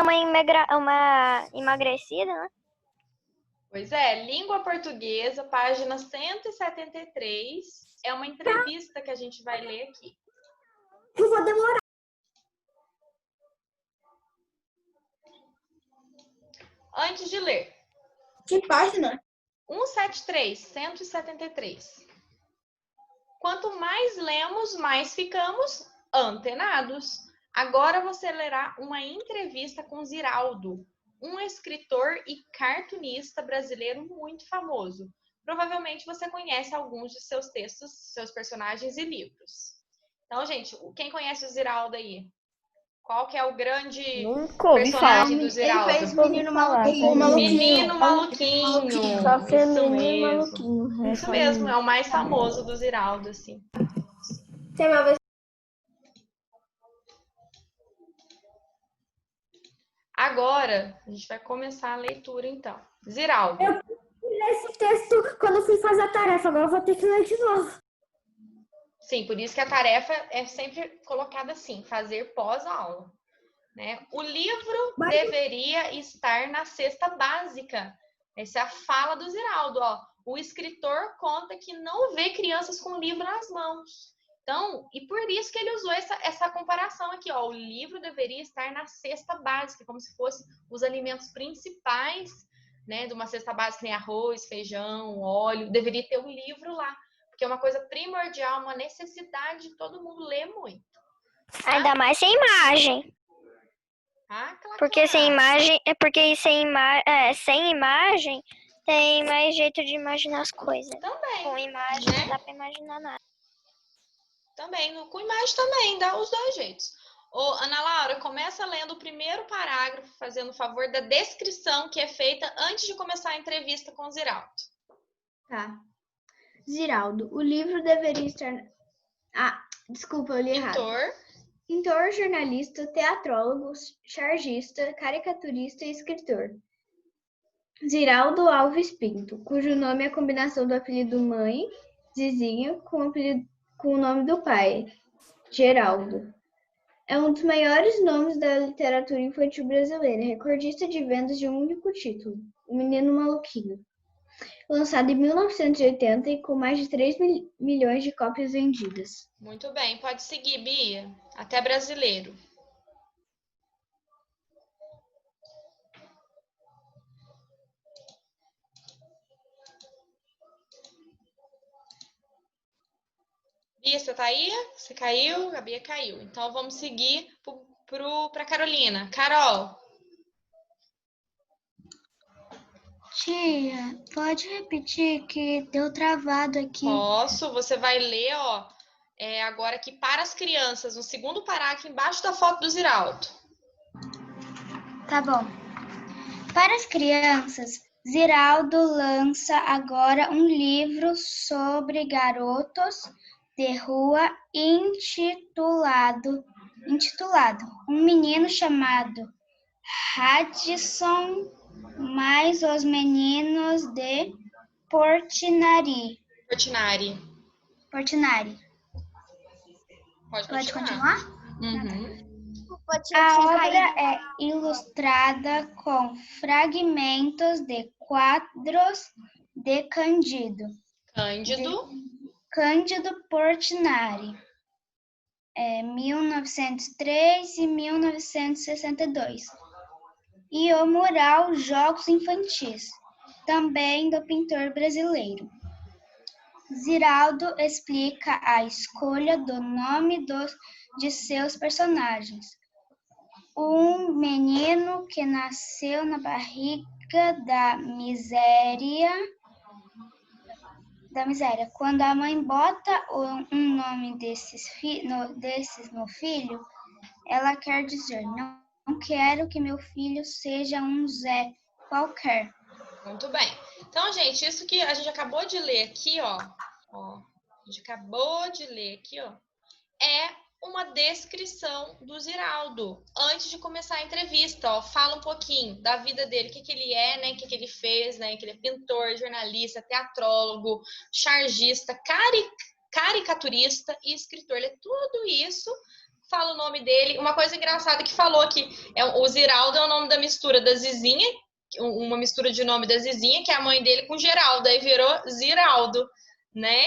uma emagrecida, né? Pois é, língua portuguesa, página 173. É uma entrevista que a gente vai ler aqui. Eu vou demorar. Antes de ler. Que página? 173. Quanto mais lemos, mais ficamos antenados. Agora você lerá uma entrevista com Ziraldo, um escritor e cartunista brasileiro muito famoso. Provavelmente você conhece alguns de seus textos, seus personagens e livros. Então, gente, quem conhece o Ziraldo aí? Qual que é o grande personagem do Ziraldo? Ele fez Menino Maluquinho. Menino Maluquinho. Só ser Isso menino mesmo. maluquinho. Isso mesmo, é o mais famoso do Ziraldo, assim. Tem uma vez. Agora, a gente vai começar a leitura, então. Ziraldo. Eu li esse texto quando eu fui fazer a tarefa, agora eu vou ter que ler de novo. Sim, por isso que a tarefa é sempre colocada assim, fazer pós-aula. Né? O livro deveria estar na cesta básica. Essa é a fala do Ziraldo. Ó. O escritor conta que não vê crianças com livro nas mãos. Então, e por isso que ele usou essa comparação aqui. Ó. O livro deveria estar na cesta básica, como se fossem os alimentos principais, né, de uma cesta básica, nem arroz, feijão, óleo. Deveria ter um livro lá, porque é uma coisa primordial, uma necessidade, todo mundo lê muito. Tá? Ainda mais sem imagem. Ah, claro. Porque sem imagem tem mais jeito de imaginar as coisas. Também. Com imagem não dá pra imaginar nada. Também, com imagem também, dá os dois jeitos. Ô, Ana Laura, começa lendo o primeiro parágrafo, fazendo o favor da descrição que é feita antes de começar a entrevista com o Ziraldo. Tá. Ziraldo, o livro deveria estar... desculpa, eu li errado. Pintor, jornalista, teatrólogo, chargista, caricaturista e escritor. Ziraldo Alves Pinto, cujo nome é a combinação do apelido mãe, Zizinha, com o nome do pai, Geraldo. É um dos maiores nomes da literatura infantil brasileira, recordista de vendas de um único título, O Menino Maluquinho. Lançado em 1980 e com mais de 3 milhões de cópias vendidas. Muito bem, pode seguir, Bia. Até brasileiro. Bia, você tá aí? Você caiu? A Bia caiu. Então vamos seguir para Carolina. Carol. Tia, pode repetir que deu travado aqui. Posso, você vai ler, ó, agora aqui para as crianças, no segundo parágrafo embaixo da foto do Ziraldo. Tá bom. Para as crianças, Ziraldo lança agora um livro sobre garotos de rua intitulado Um Menino Chamado Radisson mais os Meninos de Portinari. Pode continuar? Uhum. A obra é ilustrada com fragmentos de quadros de Cândido Portinari, 1903 e 1962. E o mural Jogos Infantis, também do pintor brasileiro. Ziraldo explica a escolha do nome de seus personagens. Um menino que nasceu na barriga da miséria. Quando a mãe bota um nome desses no filho, ela quer dizer, não quero que meu filho seja um Zé qualquer. Muito bem. Então, gente, isso que a gente acabou de ler aqui, ó, é uma descrição do Ziraldo. Antes de começar a entrevista, ó, fala um pouquinho da vida dele, o que ele é, né, o que ele fez, né, que ele é pintor, jornalista, teatrólogo, chargista, caricaturista e escritor. Ele é tudo isso fala o nome dele. Uma coisa engraçada que falou que o Ziraldo é o nome da mistura da Zizinha, uma mistura de nome da Zizinha, que é a mãe dele, com Geraldo, aí virou Ziraldo, né?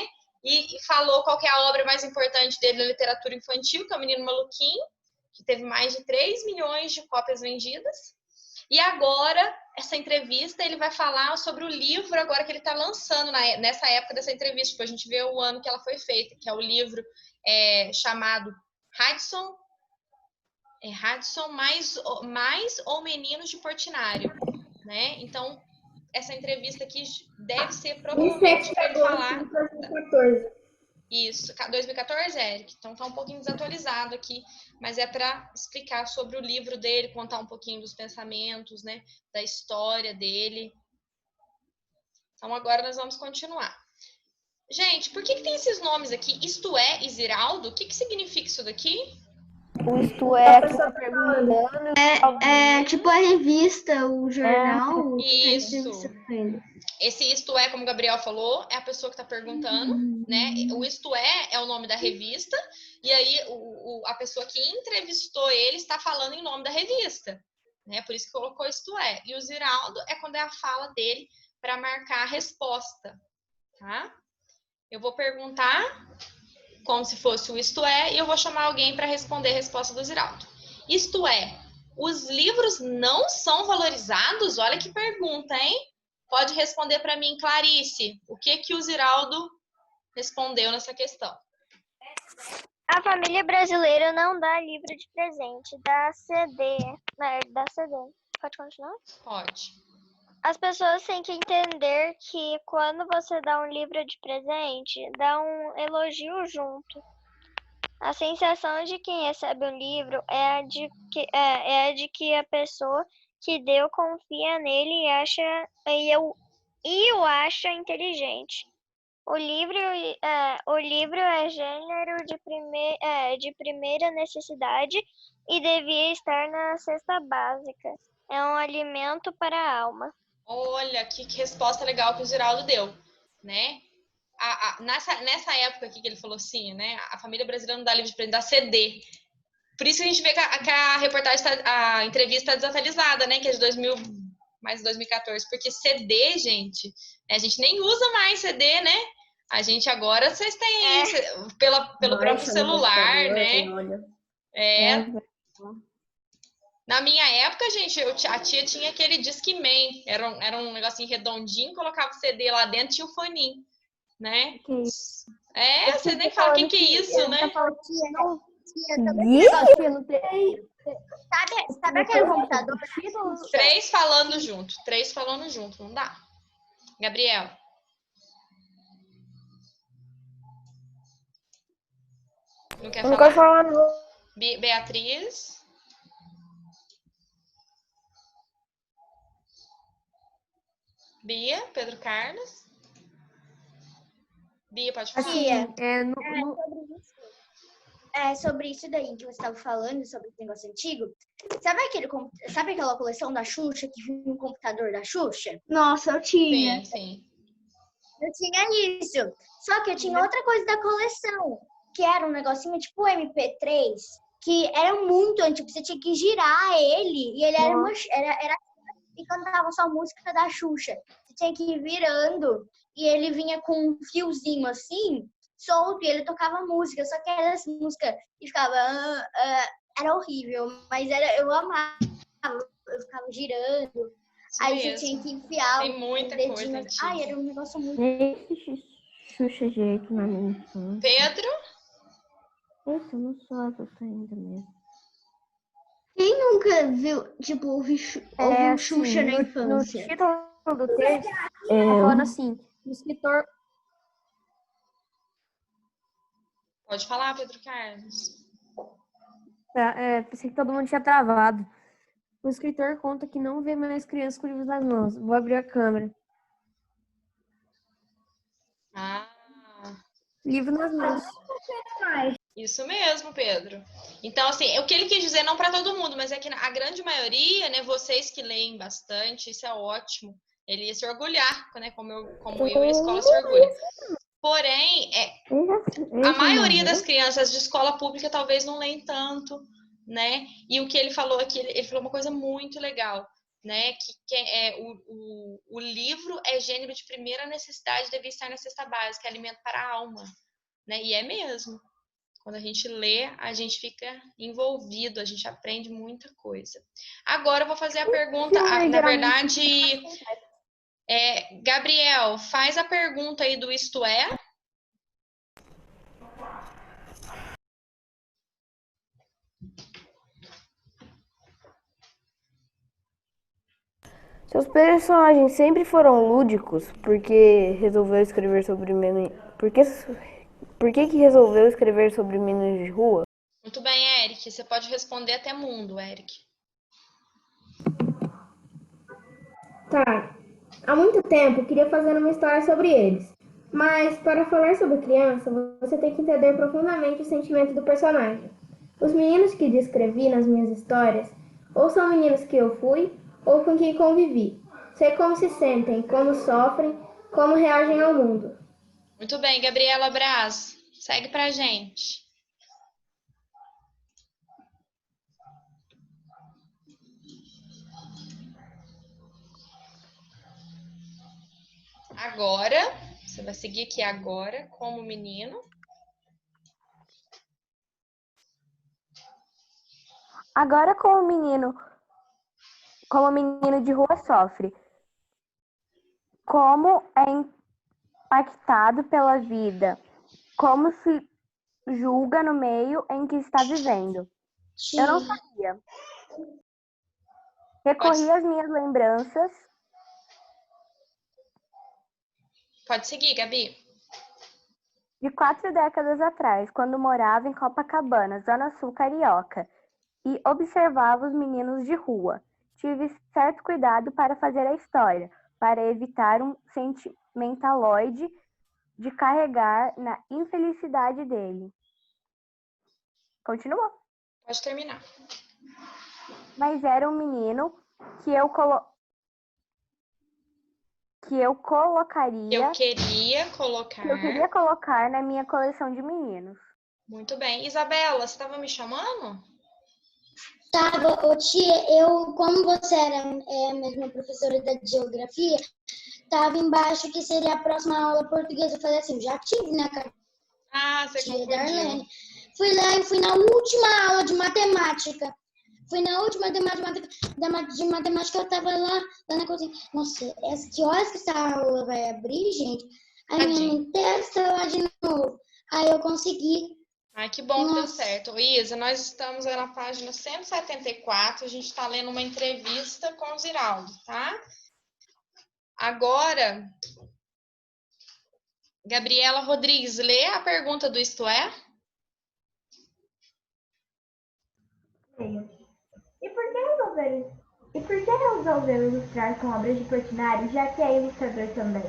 E falou qual que é a obra mais importante dele na literatura infantil, que é o Menino Maluquinho, que teve mais de 3 milhões de cópias vendidas. E agora, essa entrevista, ele vai falar sobre o livro agora que ele está lançando nessa época dessa entrevista. Tipo, a gente vê o ano que ela foi feita, que é o livro chamado Hudson mais ou Meninos de Portinari, né? Então, essa entrevista aqui deve ser provavelmente para ele falar... 2014. Isso, 2014, Eric? Então tá um pouquinho desatualizado aqui, mas é para explicar sobre o livro dele, contar um pouquinho dos pensamentos, né, da história dele. Então agora nós vamos continuar. Gente, por que tem esses nomes aqui? Isto é e Ziraldo? O que significa isso daqui? O isto é que tá perguntando. É tipo a revista, o jornal. Isso. Esse isto é, como o Gabriel falou, é a pessoa que está perguntando, né? O isto é o nome da revista, e aí a pessoa que entrevistou ele está falando em nome da revista, né? Por isso que colocou isto é. E o Ziraldo é quando é a fala dele para marcar a resposta, tá? Eu vou perguntar como se fosse o isto é, e eu vou chamar alguém para responder a resposta do Ziraldo. Isto é, os livros não são valorizados? Olha que pergunta, hein? Pode responder para mim, Clarice, o que o Ziraldo respondeu nessa questão? A família brasileira não dá livro de presente, dá CD. Dá CD. Pode continuar? Pode. As pessoas têm que entender que quando você dá um livro de presente, dá um elogio junto. A sensação de quem recebe um livro é a de que a pessoa que deu confia nele e o acha inteligente. O livro é gênero de primeira necessidade e devia estar na cesta básica. É um alimento para a alma. Olha, que resposta legal que o Ziraldo deu, né? Nessa época aqui que ele falou assim, né? A família brasileira não dá livro de presente, dá CD. Por isso que a gente vê que a reportagem, a entrevista está desatualizada, né? Que é de 2014. Porque CD, gente, a gente nem usa mais CD, né? A gente agora, vocês têm pelo próprio celular, né? Na minha época, gente, a tia tinha aquele Discman. Era um negocinho redondinho, colocava o CD lá dentro, tinha o foninho, né? Que isso? Você nem fala o que é isso, né? Sabe aquele computador? 3 falando junto, não dá. Gabriel. Não quer falar? Não quero falar, não. Beatriz. Bia, Pedro Carlos. Bia, pode falar. Sobre isso daí que você estava falando, sobre esse negócio antigo. Sabe aquela coleção da Xuxa, que vinha no computador da Xuxa? Nossa, eu tinha. Sim. Eu tinha isso. Só que eu tinha outra coisa da coleção, que era um negocinho tipo MP3, que era muito antigo. Você tinha que girar ele, e ele era e cantava só música da Xuxa. Você tinha que ir virando, e ele vinha com um fiozinho assim, solto, e ele tocava música, só que era essa música e ficava... era horrível, mas eu amava. Eu ficava girando, aí você tinha que enfiar Tem muita coisa antiga. Ai, era um negócio muito... Xuxa jeito na minha infância. Pedro? Eu não sou adulta ainda mesmo. Quem nunca viu, tipo, ouviu Xuxa na infância? No título do texto, tá falando assim, o escritor... Pode falar, Pedro Carlos. Pensei que todo mundo tinha travado. O escritor conta que não vê mais crianças com livros nas mãos. Vou abrir a câmera. Livro nas mãos. Isso mesmo, Pedro. Então, assim, o que ele quis dizer, não para todo mundo, mas é que a grande maioria, né, vocês que leem bastante, isso é ótimo. Ele ia se orgulhar, né, como eu e a escola se orgulha. Porém, a maioria das crianças de escola pública talvez não leem tanto, né? E o que ele falou aqui, ele falou uma coisa muito legal, né? O livro é gênero de primeira necessidade, deve estar na cesta básica, é alimento para a alma, né? E é mesmo. Quando a gente lê, a gente fica envolvido, a gente aprende muita coisa. Agora eu vou fazer a pergunta, na verdade, Gabriel, faz a pergunta aí do Isto É. Seus personagens sempre foram lúdicos porque resolveu escrever sobre meninos. Por que resolveu escrever sobre meninos de rua? Muito bem, Eric. Você pode responder até mundo, Eric. Tá. Há muito tempo queria fazer uma história sobre eles. Mas para falar sobre criança, você tem que entender profundamente o sentimento do personagem. Os meninos que descrevi nas minhas histórias, ou são meninos que eu fui, ou com quem convivi. Sei como se sentem, como sofrem, como reagem ao mundo. Muito bem, Gabriela Braz. Segue pra gente. Agora, você vai seguir aqui agora como menino. Agora como menino de rua sofre. Como é impactado pela vida. Como se julga no meio em que está vivendo. Sim. Eu não sabia. Recorri às minhas lembranças. Pode seguir, Gabi. De 4 décadas atrás, quando morava em Copacabana, Zona Sul Carioca, e observava os meninos de rua. Tive certo cuidado para fazer a história, para evitar um sentimentaloide de carregar na infelicidade dele. Continua. Pode terminar. Mas era um menino que eu colocaria... Eu queria colocar na minha coleção de meninos. Muito bem. Isabela, você estava me chamando? Tava, tia, como você era mesma professora da geografia, tava embaixo que seria a próxima aula portuguesa. Eu falei assim, já tive, né, cara? Você confundiu. Fui lá e fui na última aula de matemática. Fui na última de matemática, eu tava lá na cozinha. Nossa, que horas que essa aula vai abrir, gente? Aí minha mãe testa lá de novo. Aí eu consegui. Ai, que bom que deu certo. Isa, nós estamos na página 174, a gente está lendo uma entrevista com o Ziraldo, tá? Agora, Gabriela Rodrigues, lê a pergunta do Isto É? E por que resolveu ilustrar com obras de Portinari, já que é ilustrador também?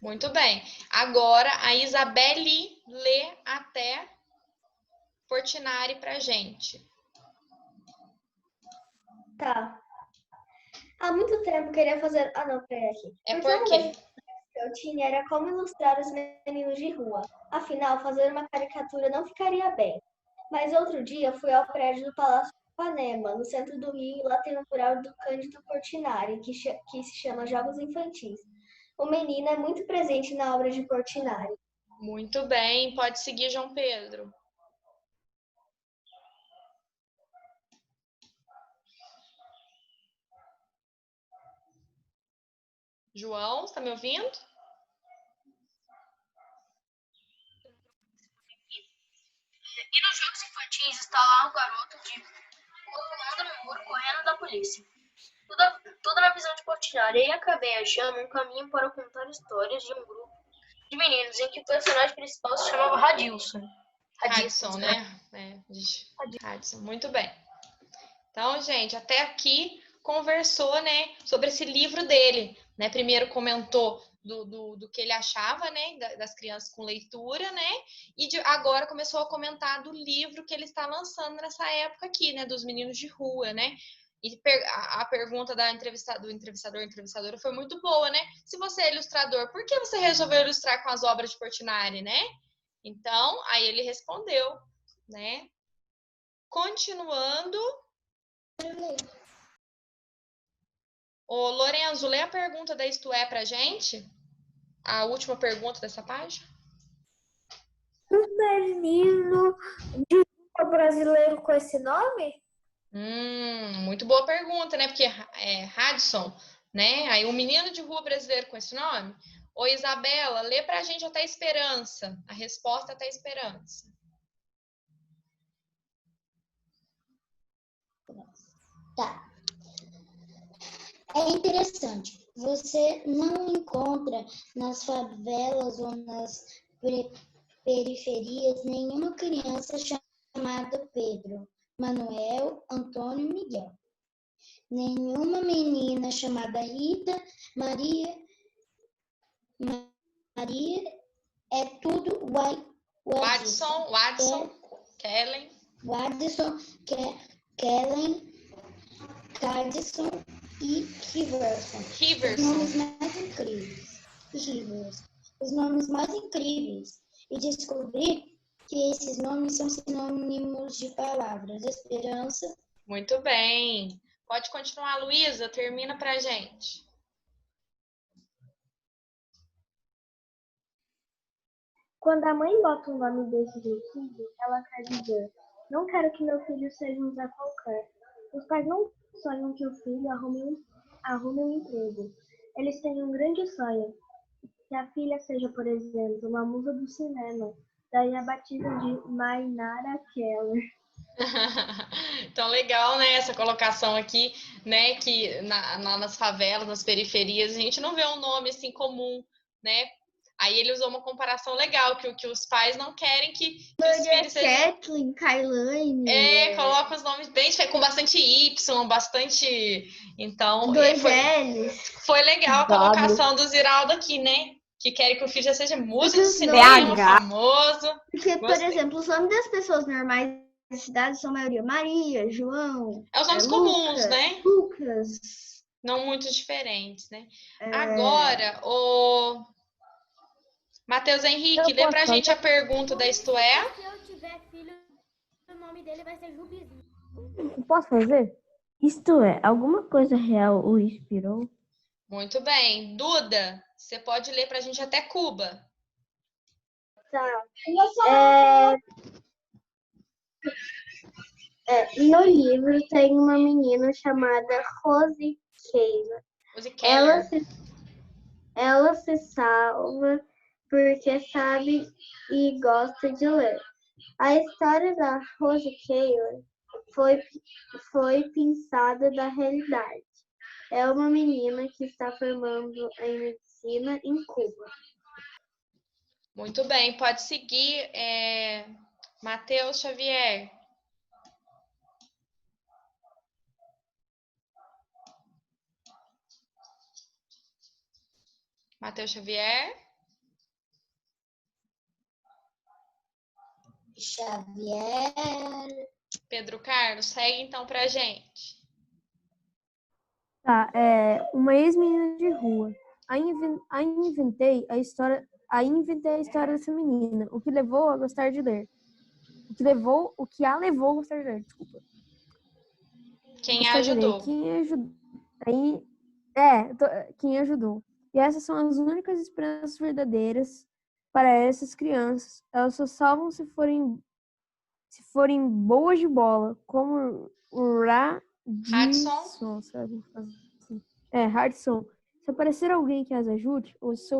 Muito bem. Agora, a Isabelle lê até Portinari pra gente. Tá. Há muito tempo queria fazer... Ah, não, peraí aqui. Porque que eu tinha era como ilustrar os meninos de rua. Afinal, fazer uma caricatura não ficaria bem. Mas outro dia fui ao prédio do Palácio Ipanema, no centro do Rio, e lá tem um mural do Cândido Portinari, que se chama Jogos Infantis. O menino é muito presente na obra de Portinari. Muito bem, pode seguir, João Pedro. João, está me ouvindo? E nos Jogos Infantis está lá um garoto pulando no muro, correndo da polícia. Tudo na visão de Portinari. E acabei achando um caminho para contar histórias de um grupo de meninos em que o personagem principal se chamava Radilson. Radisson, né? Radisson, muito bem. Então, gente, até aqui conversou, né, sobre esse livro dele, né? Primeiro comentou do que ele achava, né, das crianças com leitura, né? E agora começou a comentar do livro que ele está lançando nessa época aqui, né, dos meninos de rua, né? E a pergunta do entrevistadora foi muito boa, né? Se você é ilustrador, por que você resolveu ilustrar com as obras de Portinari, né? Então, aí ele respondeu, né? Continuando. Ô, Lorenzo, lê a pergunta da Isto É pra gente. A última pergunta dessa página. Um menino de rua brasileiro com esse nome? Muito boa pergunta, né? Porque é Hadson, né? Aí um menino de rua brasileiro com esse nome. Ô, Isabela, lê pra gente até Esperança. A resposta até Esperança. Tá. É interessante. Você não encontra nas favelas ou nas periferias nenhuma criança chamada Pedro, Manuel, Antônio, Miguel. Nenhuma menina chamada Rita, Maria, é tudo Watson, Kellen, Cadson e Riverson. Os nomes mais incríveis. E descobri que esses nomes são sinônimos de palavras. Esperança. Muito bem. Pode continuar, Luísa. Termina pra gente. Quando a mãe bota o nome desse no filho, ela quer dizer: não quero que meu filho seja um Zé qualquer. Os pais não sonham que o filho arrume um emprego. Eles têm um grande sonho, que a filha seja, por exemplo, uma musa do cinema. Daí a batizam de Mainara Keller. Então, legal, né, essa colocação aqui, né, que nas favelas, nas periferias, a gente não vê um nome assim comum, né? Aí ele usou uma comparação legal, que os pais não querem que os filhos sejam... Kathleen, Kailane. Coloca os nomes bem com bastante Y, bastante... Então, Dois L's. Foi legal a colocação do Ziraldo aqui, né? Que querem que o filho já seja músico do cinema, famoso. Porque, por exemplo, os nomes das pessoas normais da cidade são a maioria Maria, João. Os nomes comuns, né? Lucas. Não muito diferentes, né? Agora, o Matheus Henrique, lê pra gente a pergunta da Isto É. Se eu tiver filho, o nome dele vai ser Jubizinho. Posso fazer? Isto é, alguma coisa real o inspirou? Muito bem. Duda, você pode ler pra gente até Cuba. Tá. No livro tem uma menina chamada Rose Keller. Ela se salva porque sabe e gosta de ler. A história da Rose Keller foi pensada da realidade. É uma menina que está formando em medicina em Cuba. Muito bem, pode seguir, Matheus Xavier. Matheus Xavier. Pedro Carlos, segue então pra gente. Tá, uma ex-menina de rua. Aí inventei a história dessa menina, o que levou a gostar de ler. O que a levou a gostar de ler, desculpa. Quem a ajudou. Quem ajudou. E essas são as únicas esperanças verdadeiras para essas crianças. Elas só salvam se forem boas de bola, como o Hudson. Hudson. Se aparecer alguém que as ajude, ou se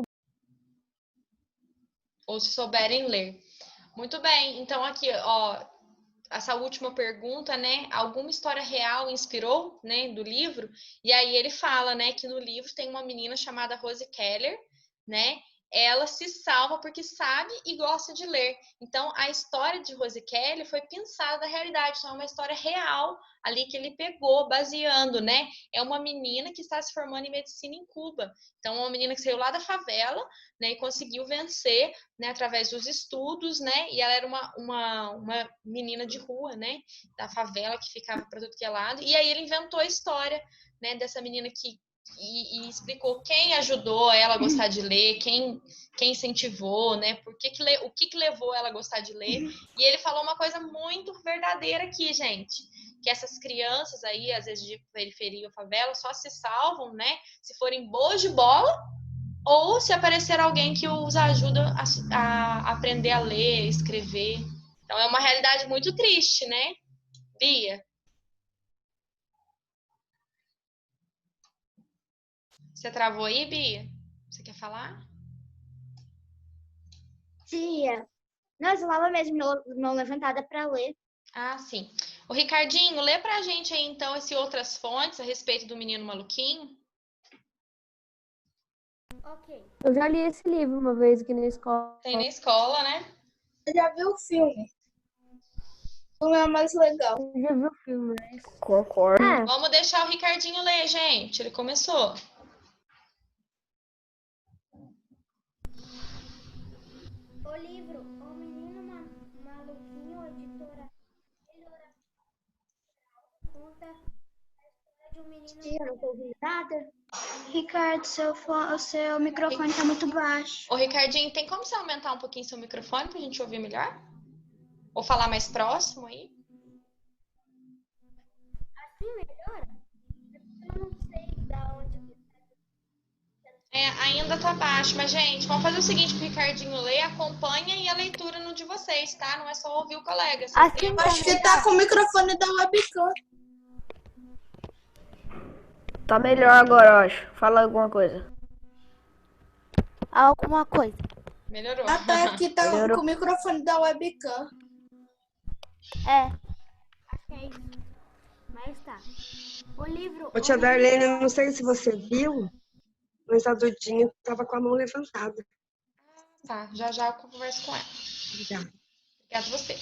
souberem ler. Muito bem, então aqui, ó, essa última pergunta, né? Alguma história real inspirou, né, do livro? E aí ele fala, né, que no livro tem uma menina chamada Rose Keller, né? ela se salva porque sabe e gosta de ler. Então, a história de Rose Kelly foi pensada da realidade. Então, é uma história real ali que ele pegou, baseando, né? É uma menina que está se formando em medicina em Cuba. Então, é uma menina que saiu lá da favela, né? E conseguiu vencer, né? Através dos estudos, né? E ela era uma menina de rua, né? Da favela que ficava para tudo que é lado. E aí ele inventou a história, né? Dessa menina que e explicou quem ajudou ela a gostar de ler, quem incentivou, né? O que levou ela a gostar de ler. E ele falou uma coisa muito verdadeira aqui, gente, que essas crianças aí, às vezes de periferia ou favela, só se salvam, né? Se forem boas de bola ou se aparecer alguém que os ajuda a aprender a ler, escrever. Então é uma realidade muito triste, né, Bia? Você travou aí, Bia? Você quer falar? Tia, nossa, eu tava mesmo não levantada para ler. Ah, sim. O Ricardinho, lê pra gente aí, então, esse Outras Fontes a respeito do menino maluquinho. Ok. Eu já li esse livro uma vez aqui na escola. Tem na escola, né? Eu já vi o filme. O filme é mais legal. Eu já vi o filme, né? Concordo. Vamos deixar o Ricardinho ler, gente. Ele começou. O livro O Menino Maluquinho, editora conta a história de um menino... Tia, não tô ouvindo nada. Ricardo, o seu microfone tá muito baixo. Ô, Ricardinho, tem como você aumentar um pouquinho seu microfone pra gente ouvir melhor? Ou falar mais próximo aí? Assim melhora? Eu não sei da onde... Ainda tá baixo, mas, gente, vamos fazer o seguinte pro Ricardinho ler, acompanha e a leitura no de vocês, tá? Não é só ouvir o colega. Acho que tá com o microfone da webcam. Tá melhor agora, eu acho. Fala alguma coisa. Alguma coisa. Melhorou. Até aqui tá com o microfone da webcam. Acho que é isso. Mas tá. O livro... Ô, tia Darlene, eu não sei se você viu, mas a Dudinha tava com a mão levantada. Tá, já eu converso com ela. Obrigada. Obrigada a você.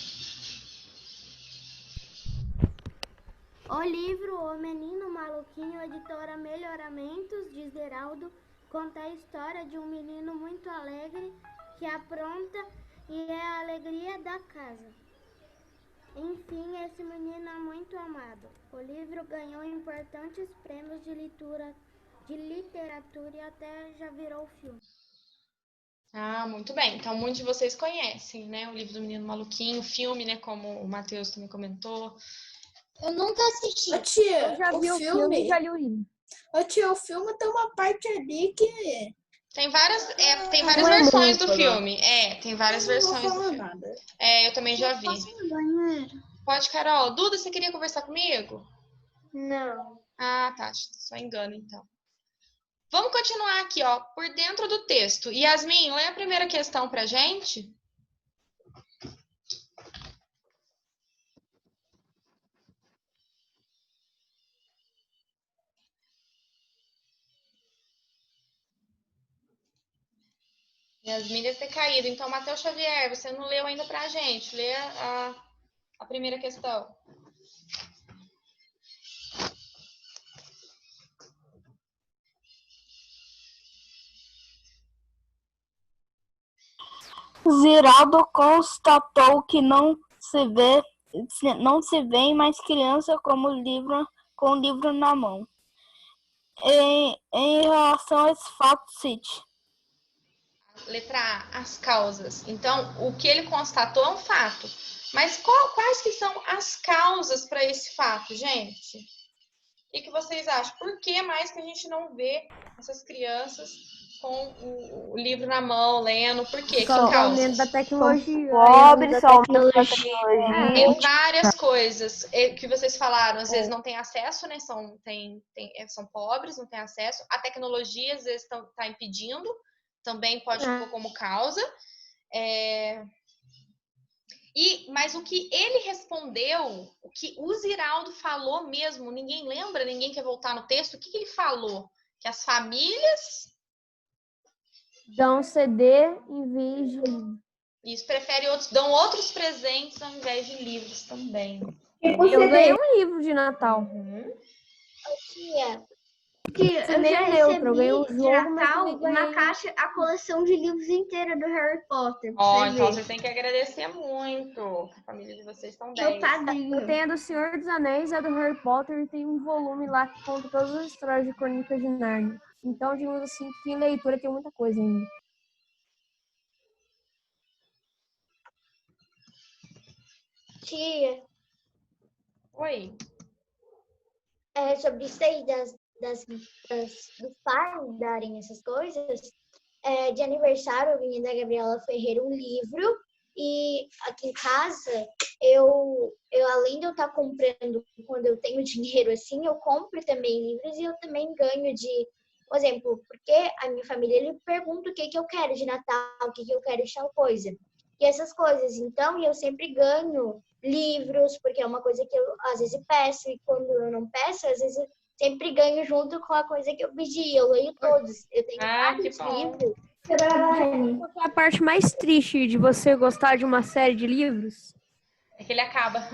O livro O Menino Maluquinho, editora Melhoramentos, de Zeraldo, conta a história de um menino muito alegre que apronta e é a alegria da casa. Enfim, esse menino é muito amado. O livro ganhou importantes prêmios de literatura e até já virou filme. Ah, muito bem. Então, muitos de vocês conhecem, né? O livro do Menino Maluquinho, o filme, né? Como o Matheus também comentou. Eu nunca assisti. Ô, tia, Eu já vi o filme e já li o livro. Ô, tia, o filme tem uma parte ali que... Tem várias versões do filme. Tem várias versões do filme. Nada. Eu também já vi. Pode, Carol. Duda, você queria conversar comigo? Não. Ah, tá. Só engano, então. Vamos continuar aqui, ó, por dentro do texto. Yasmin, lê a primeira questão pra gente. Yasmin deve ter caído. Então, Matheus Xavier, você não leu ainda pra gente. Lê a primeira questão. Ziraldo constatou que não se vê mais criança com o livro na mão. Em relação a esse fato, cite. Letra A, as causas. Então, o que ele constatou é um fato. Mas quais que são as causas para esse fato, gente? O que vocês acham? Por que mais que a gente não vê essas crianças com o livro na mão, lendo? Por quê? Que causas? Da tecnologia. Pobres, são da tecnologia. Tem várias coisas que vocês falaram. Às vezes não tem acesso, né? São pobres, não têm acesso. A tecnologia, às vezes, está impedindo. Também pode pôr como causa. Mas o que ele respondeu, o que o Ziraldo falou mesmo, ninguém lembra? Ninguém quer voltar no texto? O que ele falou? Que as famílias dão CD em vez de livro. Isso, prefere outros, dão outros presentes ao invés de livros também. Eu ganhei um livro de Natal. Tia, eu já neutro, eu ganhei um de jogo, Natal, mas uma caixa, a coleção de livros inteira do Harry Potter. Então você tem que agradecer muito. A família de vocês estão 10. Eu tenho a do Senhor dos Anéis, a do Harry Potter, e tem um volume lá que conta todas as histórias de Crônicas de Nárnia. Então, digamos assim, que em leitura tem muita coisa ainda. Tia. Oi. Sobre isso aí dos pais darem essas coisas, de aniversário eu ganhei da Gabriela Ferreira um livro, e aqui em casa eu além de eu estar comprando quando eu tenho dinheiro assim, eu compro também livros, e eu também ganho de, por exemplo, porque a minha família ele pergunta o que eu quero de Natal, o que eu quero de tal coisa. E essas coisas, então, eu sempre ganho livros, porque é uma coisa que eu às vezes peço, e quando eu não peço, às vezes eu sempre ganho junto com a coisa que eu pedi. Eu leio todos. Eu tenho vários livros. Qual é a parte mais triste de você gostar de uma série de livros? É que ele acaba.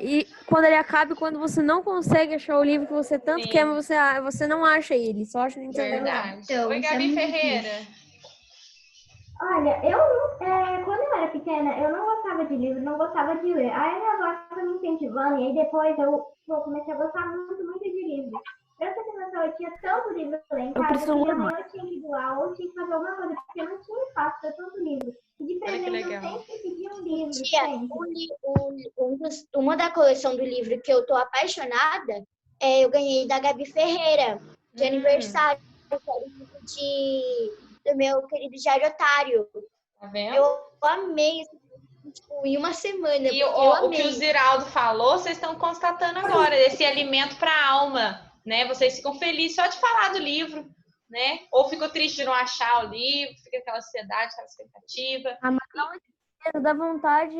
E quando ele acaba, quando você não consegue achar o livro que você tanto quer, mas você não acha ele, só acha no internet. Verdade. Oi, Gabi Ferreira. Olha, quando eu era pequena, eu não gostava de livro, não gostava de ler. Aí minha avó estava me incentivando, e aí depois eu comecei a gostar muito, muito de livro. Eu eu tinha tanto livro pra ler em casa, que minha mãe eu tinha que doar ou tinha que fazer alguma coisa, porque eu não tinha espaço para tanto livro. E de presente eu sempre pedia um livro. Uma da coleção do livro que eu tô apaixonada, eu ganhei da Gabi Ferreira, de aniversário, do meu querido Diário Otário. Tá vendo? Eu amei, tipo, em uma semana. E o que o Ziraldo falou, vocês estão constatando agora, esse alimento para a alma, né? Vocês ficam felizes só de falar do livro, né? Ou ficam tristes de não achar o livro, fica aquela ansiedade, aquela expectativa. Dá vontade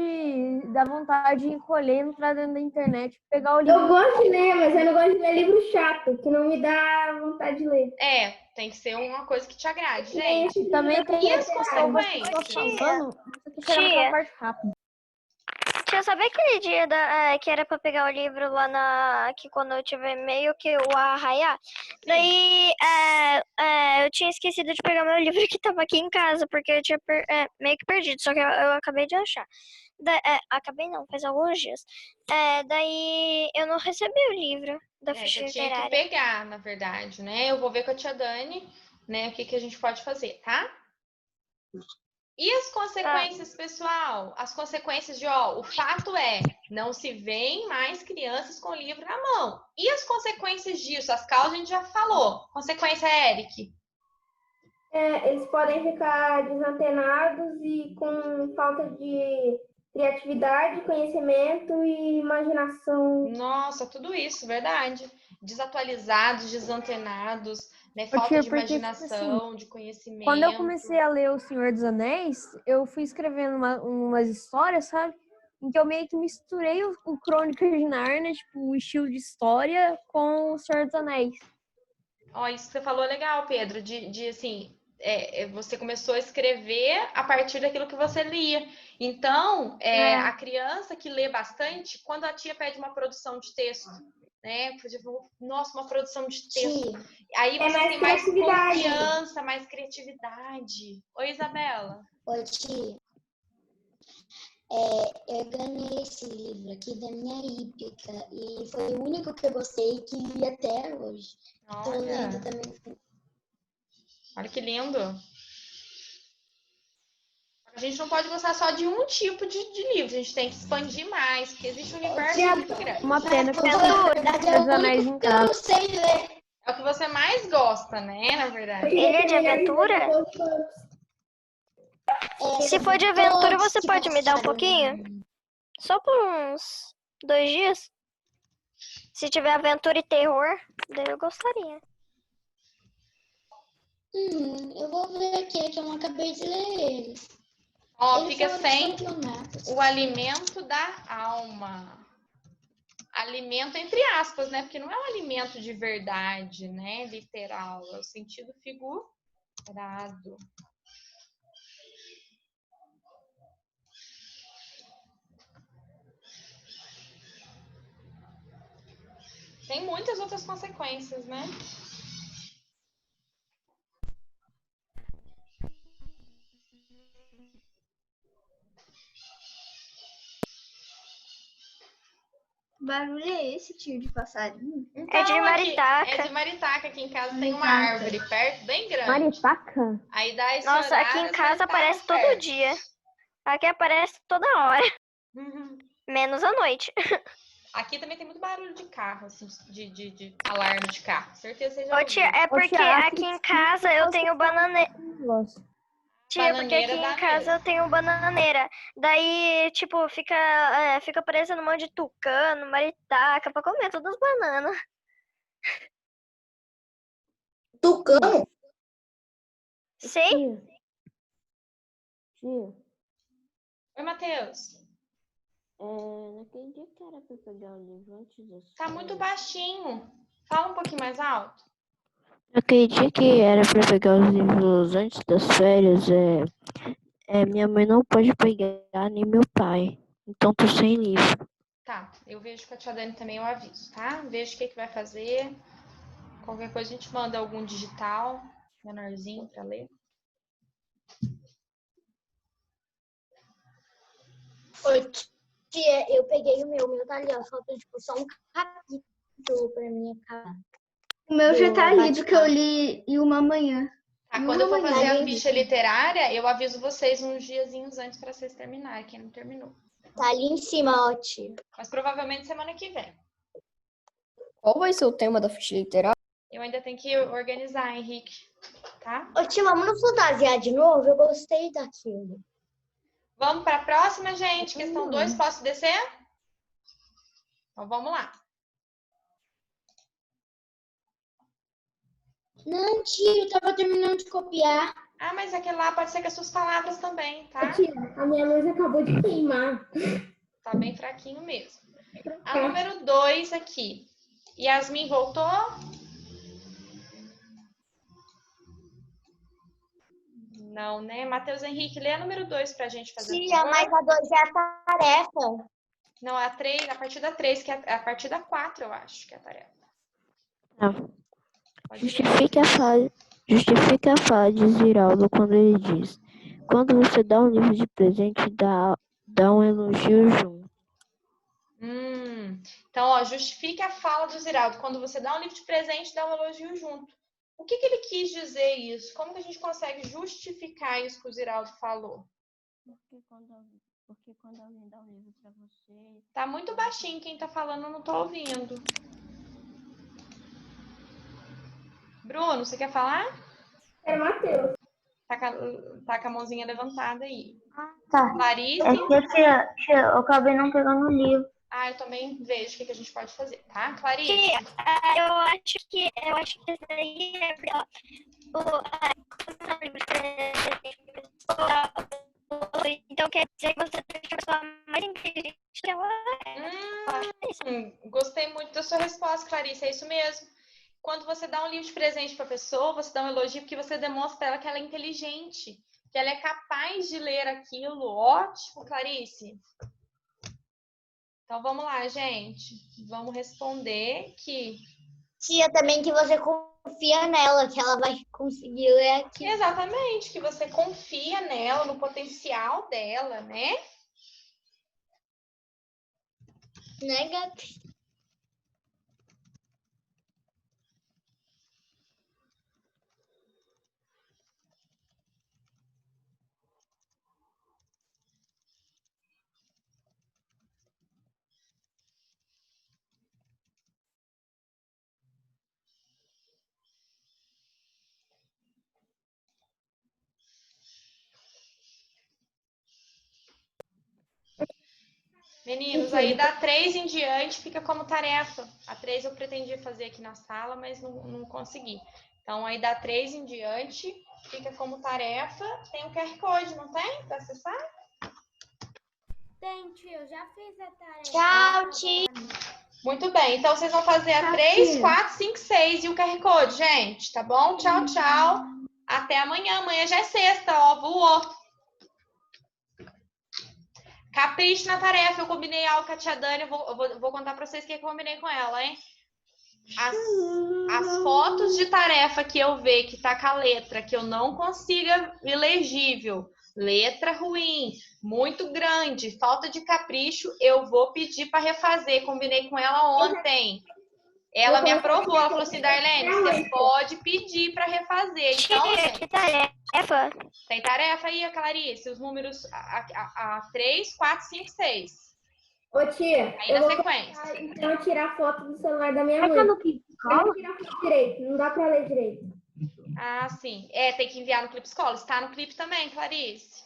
de encolher, entrar dentro da internet, pegar o livro. Eu gosto de ler, mas eu não gosto de ler livro chato, que não me dá vontade de ler. Tem que ser uma coisa que te agrade, gente. Também tem as consequências. Tia, sabe aquele dia que era pra pegar o livro lá que quando eu tive meio que o arraiar? Daí eu tinha esquecido de pegar meu livro que tava aqui em casa, porque eu tinha meio que perdido, só que eu acabei de achar. Acabei não, faz alguns dias. Daí eu não recebi o livro da ficha literária. Tinha que pegar, na verdade, né? Eu vou ver com a tia Dani, né, o que a gente pode fazer, tá? E as consequências, pessoal? As consequências o fato não se veem mais crianças com o livro na mão. E as consequências disso? As causas a gente já falou. Consequência, Eric? Eles podem ficar desantenados e com falta de criatividade, conhecimento e imaginação. Nossa, tudo isso, verdade. Desatualizados, desantenados, né? Falta de imaginação, de conhecimento. Quando eu comecei a ler O Senhor dos Anéis, eu fui escrevendo umas histórias, sabe? Em que eu meio que misturei o Crônicas de Nárnia, tipo, o estilo de história, com O Senhor dos Anéis. Isso que você falou é legal, Pedro, de assim, você começou a escrever a partir daquilo que você lia. Então, a criança que lê bastante, quando a tia pede uma produção de texto, né? Nossa, uma produção de texto. Aí você tem mais confiança, mais criatividade. Oi, Isabela. Oi, tia. Eu ganhei esse livro aqui da minha hípica e foi o único que eu gostei e que li até hoje. Tô lendo também. Olha que lindo. A gente não pode gostar só de um tipo de livro, a gente tem que expandir mais, porque existe um universo muito grande. Uma pena que os anéis em casa. Eu não sei ler. É o que você mais gosta, né, na verdade. Ele é de aventura? Se for de aventura, você pode me dar um pouquinho? Só por uns 2 dias? Se tiver aventura e terror, daí eu gostaria. Eu vou ver aqui, que eu não acabei de ler eles. Fica sem o alimento da alma. Alimento entre aspas, né? Porque não é um alimento de verdade, né? Literal. É o sentido Sagrado. Tem muitas outras consequências, né? Barulho é esse, tio, de passarinho? Então, É de maritaca. É de maritaca. Aqui em casa tem uma árvore perto, bem grande. Maritaca? Aí dá esse Nossa, aqui em casa aparece todo dia. Aqui aparece toda hora. Menos à noite. Aqui também tem muito barulho de carro, assim, de alarme de carro. Certeza que vocês já Ô, tia, ouviram. é porque aqui em casa eu tenho bananeira. Tia, porque aqui em casa eu tenho bananeira. Daí, tipo, fica aparecendo um monte de tucano, maritaca, pra comer todas as bananas. Tucano? Sim? Tia, Oi, Matheus. naquele dia que era pra pegar o livro antes das Tá muito baixinho. Fala um pouquinho mais alto. Naquele dia que era pra pegar os livros antes das férias, minha mãe não pode pegar, nem meu pai. Então tô sem livro. Tá, eu vejo com a tia Dani também, eu aviso, tá? Vejo o que vai fazer. Qualquer coisa a gente manda algum digital, menorzinho pra ler. Oi, tia, eu peguei o meu tá ali, ó. Falta tipo só um capítulo pra mim acabar. O meu já tá lido, que eu li em uma manhã. Tá, quando eu for fazer a ficha literária, eu aviso vocês uns diazinhos antes pra vocês terminarem, quem não terminou. Tá ali em cima, ó, tia. Mas provavelmente semana que vem. Qual vai ser o tema da ficha literária? Eu ainda tenho que organizar, Henrique, tá? Ô, tia, vamos nos fantasiar de novo? Eu gostei daquilo. Vamos para a próxima, gente. Questão 2, posso descer? Então, vamos lá. Não, tia, eu tava terminando de copiar. Ah, mas aquele lá pode ser com as suas palavras também, tá? Tia, a minha luz acabou de queimar. Tá bem fraquinho mesmo. A número 2 aqui. Yasmin voltou? Não, né? Matheus Henrique, lê a número 2 pra gente fazer. Tia, mas a 2 é a tarefa. Não, a 3, a partir da 3, que é a partir da 4, eu acho que é a tarefa. Justifique a fala de Ziraldo quando ele diz: quando você dá um livro de presente, dá um elogio junto. Então, ó, justifique a fala do Ziraldo. Quando você dá um livro de presente, dá um elogio junto. O que ele quis dizer isso? Como que a gente consegue justificar isso que o Ziraldo falou? Porque quando alguém dá um livro pra você... Tá muito baixinho, quem tá falando eu não tô ouvindo. Bruno, você quer falar? É Matheus. Tá com a mãozinha levantada aí. Tá. Clarice? É que tia, eu acabei não pegando o livro. Eu também vejo o que a gente pode fazer, tá? Clarice? Tia, eu acho que isso daí é então quer dizer que você tem que ser a pessoa mais inteligente que ela é. Gostei muito da sua resposta, Clarice, é isso mesmo. Quando você dá um livro de presente para a pessoa, você dá um elogio porque você demonstra para ela que ela é inteligente, que ela é capaz de ler aquilo. Ótimo, Clarice. Então, vamos lá, gente. Vamos responder que... Tia, também que você confia nela, que ela vai conseguir ler aqui. Exatamente, que você confia nela, no potencial dela, né? Né, Gabi? Meninos, aí da 3 em diante fica como tarefa. A 3 eu pretendia fazer aqui na sala, mas não consegui. Então, aí da 3 em diante fica como tarefa. Tem o QR Code, não tem? Para acessar? Tem, tio, eu já fiz a tarefa. Tchau, tia. Muito bem, então vocês vão fazer a 3, 4, 5, 6 e o QR Code, gente, tá bom? Tchau, tchau. Até amanhã. Amanhã já é sexta, ó. Voou. Capricho na tarefa. Eu combinei algo com a tia Dani. Eu vou contar pra vocês o que eu combinei com ela, hein? As fotos de tarefa que eu ver que tá com a letra que eu não consiga ilegível, letra ruim, muito grande, falta de capricho, eu vou pedir para refazer. Combinei com ela ontem. Ela me aprovou. Ela falou assim, Darlene, você pode pedir para refazer. Então, que tarefa? Tem tarefa aí, Clarice? Os números a 3, 4, 5, 6. Ô, tia, aí na sequência. Então, tirar foto do celular da minha mãe. Tá no clipe escola? Não tirar foto direito, não dá pra ler direito. Ah, sim. Tem que enviar no clipe escola. Está no clipe também, Clarice.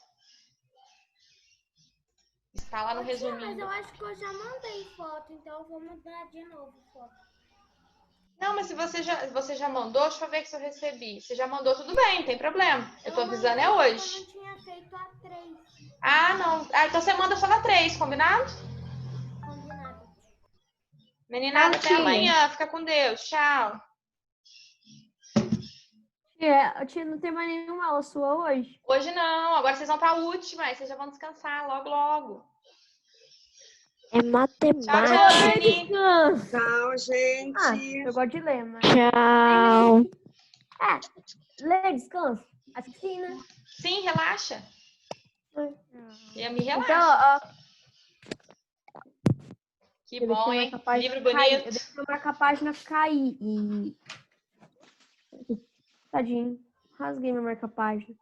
Está lá no resuminho. Mas eu acho que eu já mandei foto, então eu vou mandar de novo foto. Não, mas se você já mandou, deixa eu ver se eu recebi. Você já mandou, tudo bem, não tem problema. Eu tô avisando hoje. Eu não tinha feito a 3. Ah, não. Ah, então você manda só na 3, combinado? Combinado. Meninada, até amanhã. Fica com Deus. Tchau. Tia, não tem mais nenhuma aula sua hoje? Hoje não. Agora vocês vão pra última. Aí vocês já vão descansar logo, logo. É matemática. Tchau, Tchau, gente. Eu gosto de ler, mas... Tchau. Ler, descanso. Acho que sim, né? Sim, relaxa. E me relaxa. Então, que bom, hein? Livro bonito. Eu deixei marcar a página cair e... Tadinho. Rasguei minha marca-página.